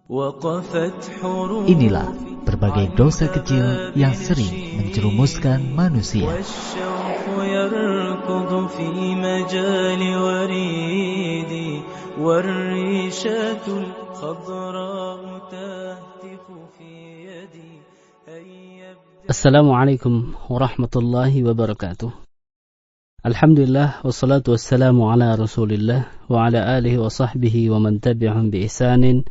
Inilah berbagai dosa kecil yang sering menjerumuskan manusia. Assalamualaikum warahmatullahi wabarakatuh. Alhamdulillah wassalatu wassalamu ala Rasulillah wa ala alihi wa sahbihi wa man tabi'ahum bi ihsanin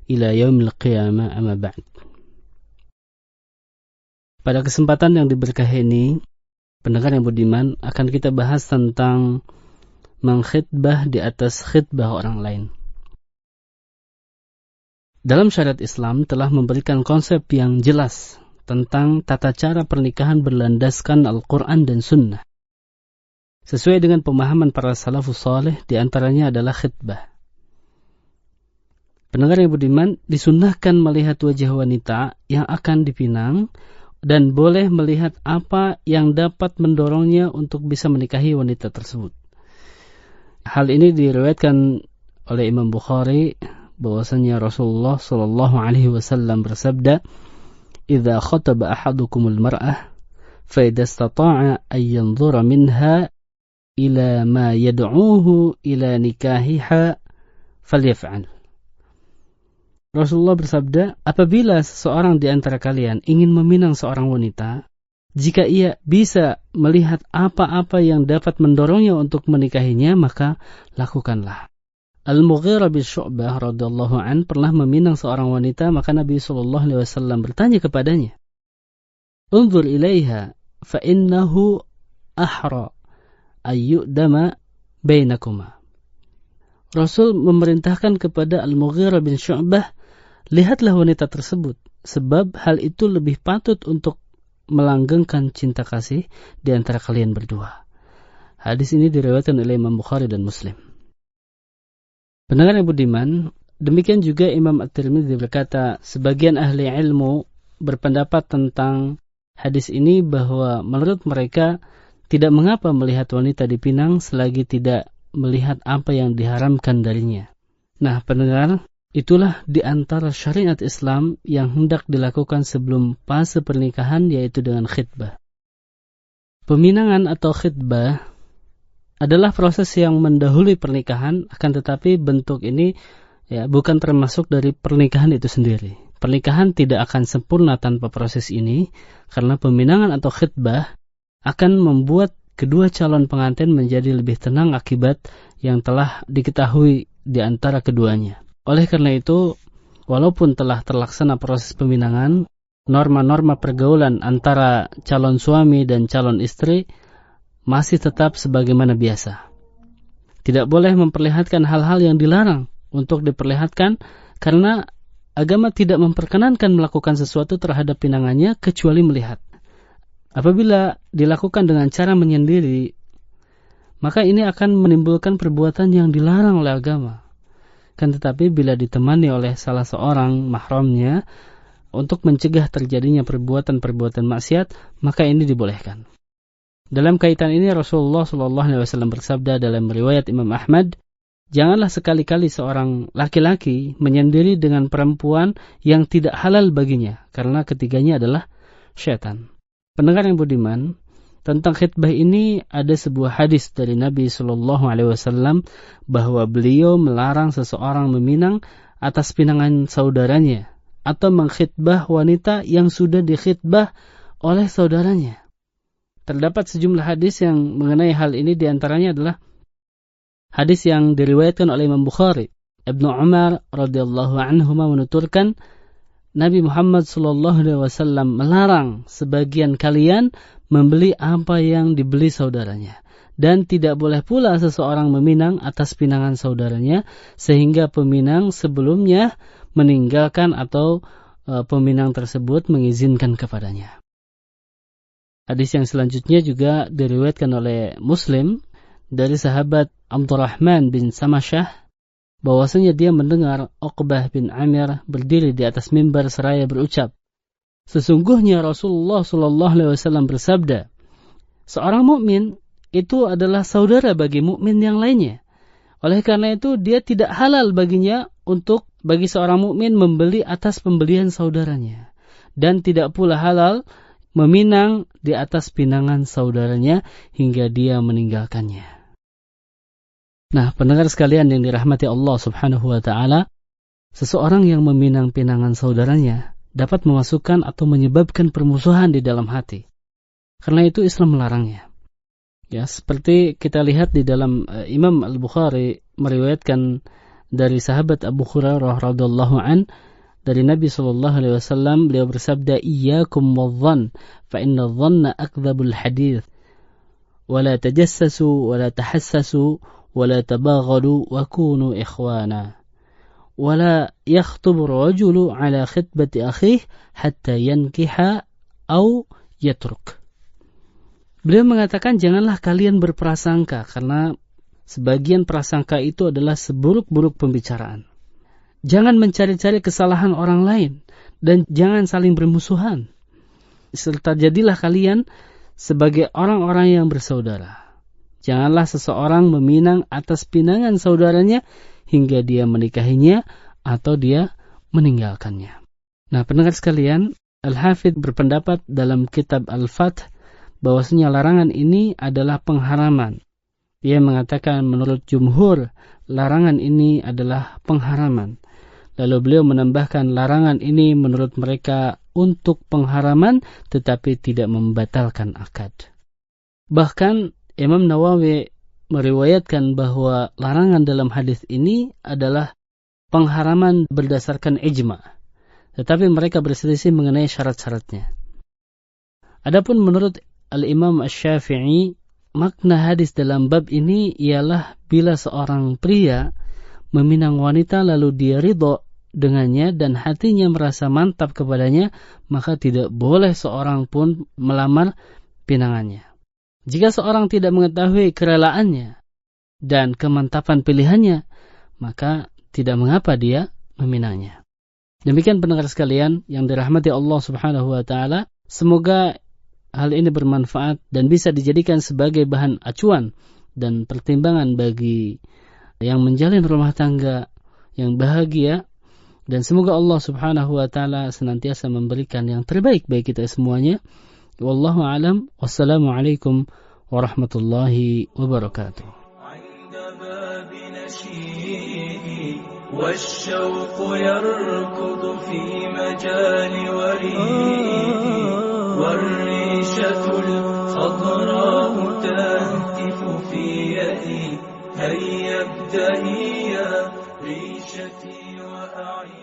ila yaumil qiyamah, amma ba'd. Pada kesempatan yang diberkahi ini, pendengar yang budiman, akan kita bahas tentang mengkhitbah di atas khitbah orang lain. Dalam syariat Islam telah memberikan konsep yang jelas tentang tata cara pernikahan berlandaskan Al-Quran dan Sunnah. Sesuai dengan pemahaman para salafus saleh, di antaranya adalah khitbah. Pendengar yang budiman, disunnahkan melihat wajah wanita yang akan dipinang dan boleh melihat apa yang dapat mendorongnya untuk bisa menikahi wanita tersebut. Hal ini diriwayatkan oleh Imam Bukhari bahwasanya Rasulullah sallallahu alaihi wasallam bersabda, "Idza khataba ahadukumul mar'ah fa idza istata'a an yanzura minha ila ma yad'uhu ila nikahiha falyaf'al." Rasulullah bersabda, apabila seseorang di antara kalian ingin meminang seorang wanita, jika ia bisa melihat apa-apa yang dapat mendorongnya untuk menikahinya, maka lakukanlah. Al-Mughirah bin Syu'bah radhiyallahu an pernah meminang seorang wanita, maka Nabi SAW bertanya kepadanya, "Unzur ilaiha fa innahu ahra ayyudama bainakuma." Rasul memerintahkan kepada Al-Mughirah bin Syu'bah, lihatlah wanita tersebut, sebab hal itu lebih patut untuk melanggengkan cinta kasih di antara kalian berdua. Hadis ini diriwayatkan oleh Imam Bukhari dan Muslim. Pendengar yang budiman, demikian juga Imam At-Tirmidzi berkata, sebagian ahli ilmu berpendapat tentang hadis ini bahwa menurut mereka tidak mengapa melihat wanita dipinang selagi tidak melihat apa yang diharamkan darinya. Nah, pendengar, itulah di antara syariat Islam yang hendak dilakukan sebelum fase pernikahan, yaitu dengan khitbah. Peminangan atau khitbah adalah proses yang mendahului pernikahan, akan tetapi bentuk ini bukan termasuk dari pernikahan itu sendiri. Pernikahan tidak akan sempurna tanpa proses ini, karena peminangan atau khitbah akan membuat kedua calon pengantin menjadi lebih tenang akibat yang telah diketahui di antara keduanya. Oleh karena itu, walaupun telah terlaksana proses peminangan, norma-norma pergaulan antara calon suami dan calon istri masih tetap sebagaimana biasa. Tidak boleh memperlihatkan hal-hal yang dilarang untuk diperlihatkan, karena agama tidak memperkenankan melakukan sesuatu terhadap pinangannya kecuali melihat. Apabila dilakukan dengan cara menyendiri, maka ini akan menimbulkan perbuatan yang dilarang oleh agama. Kan tetapi bila ditemani oleh salah seorang mahramnya untuk mencegah terjadinya perbuatan-perbuatan maksiat, maka ini dibolehkan. Dalam kaitan ini Rasulullah SAW bersabda dalam riwayat Imam Ahmad, janganlah sekali-kali seorang laki-laki menyendiri dengan perempuan yang tidak halal baginya, karena ketiganya adalah syaitan. Pendengar yang budiman, tentang khitbah ini ada sebuah hadis dari Nabi SAW bahwa beliau melarang seseorang meminang atas pinangan saudaranya atau mengkhitbah wanita yang sudah dikhitbah oleh saudaranya. Terdapat sejumlah hadis yang mengenai hal ini, diantaranya adalah hadis yang diriwayatkan oleh Imam Bukhari. Ibnu Umar radhiyallahu anhuma menuturkan, Nabi Muhammad SAW melarang sebagian kalian membeli apa yang dibeli saudaranya. Dan tidak boleh pula seseorang meminang atas pinangan saudaranya, sehingga peminang sebelumnya meninggalkan atau peminang tersebut mengizinkan kepadanya. Hadis yang selanjutnya juga diriwayatkan oleh Muslim dari sahabat Abdurrahman bin Samasyah, bahwasanya dia mendengar Uqbah bin Amir berdiri di atas mimbar seraya berucap, sesungguhnya Rasulullah SAW bersabda, seorang mukmin itu adalah saudara bagi mukmin yang lainnya. Oleh karena itu dia tidak halal baginya untuk bagi seorang mukmin membeli atas pembelian saudaranya, dan tidak pula halal meminang di atas pinangan saudaranya hingga dia meninggalkannya. Nah, pendengar sekalian yang dirahmati Allah Subhanahu wa taala, seseorang yang meminang pinangan saudaranya dapat memasukkan atau menyebabkan permusuhan di dalam hati. Karena itu Islam melarangnya. Ya, seperti kita lihat di dalam Imam Al-Bukhari meriwayatkan dari sahabat Abu Hurairah radhiyallahu an, dari Nabi SAW, beliau bersabda, "Iyyakum wadh-dhann, fa inna adh-dhanna akdzabul hadits, wa la tajassasu wa la tahassasu wa la tabaghadu wa kunu ikhwana, wa la yakhtub rajulu ala khitbati akhihi hatta yankiha aw yatruk." Beliau mengatakan, janganlah kalian berprasangka, karena sebagian prasangka itu adalah seburuk-buruk pembicaraan. Jangan mencari-cari kesalahan orang lain, dan jangan saling bermusuhan. Serta jadilah kalian sebagai orang-orang yang bersaudara. Janganlah seseorang meminang atas pinangan saudaranya hingga dia menikahinya atau dia meninggalkannya. Nah, pendengar sekalian, Al-Hafidh berpendapat dalam kitab Al-Fath bahwasanya larangan ini adalah pengharaman. Ia mengatakan menurut jumhur, larangan ini adalah pengharaman. Lalu beliau menambahkan larangan ini menurut mereka untuk pengharaman tetapi tidak membatalkan akad. Bahkan Imam Nawawi meriwayatkan bahwa larangan dalam hadis ini adalah pengharaman berdasarkan ijma'. Tetapi mereka berselisih mengenai syarat-syaratnya. Adapun menurut Al-Imam Asy-Syafi'i, makna hadis dalam bab ini ialah bila seorang pria meminang wanita lalu dia ridho dengannya dan hatinya merasa mantap kepadanya, maka tidak boleh seorang pun melamar pinangannya. Jika seorang tidak mengetahui kerelaannya dan kemantapan pilihannya, maka tidak mengapa dia meminangnya. Demikian pendengar sekalian yang dirahmati Allah Subhanahu wa taala, semoga hal ini bermanfaat dan bisa dijadikan sebagai bahan acuan dan pertimbangan bagi yang menjalin rumah tangga yang bahagia. Dan semoga Allah Subhanahu wa ta'ala senantiasa memberikan yang terbaik bagi kita semuanya. Wallahu a'lam. Wassalamualaikum warahmatullahi wabarakatuh. والشوق يركض في مجال وريد والريشة الخضراء تهتف في يدي هيا ابتهي يا ريشتي وأعيد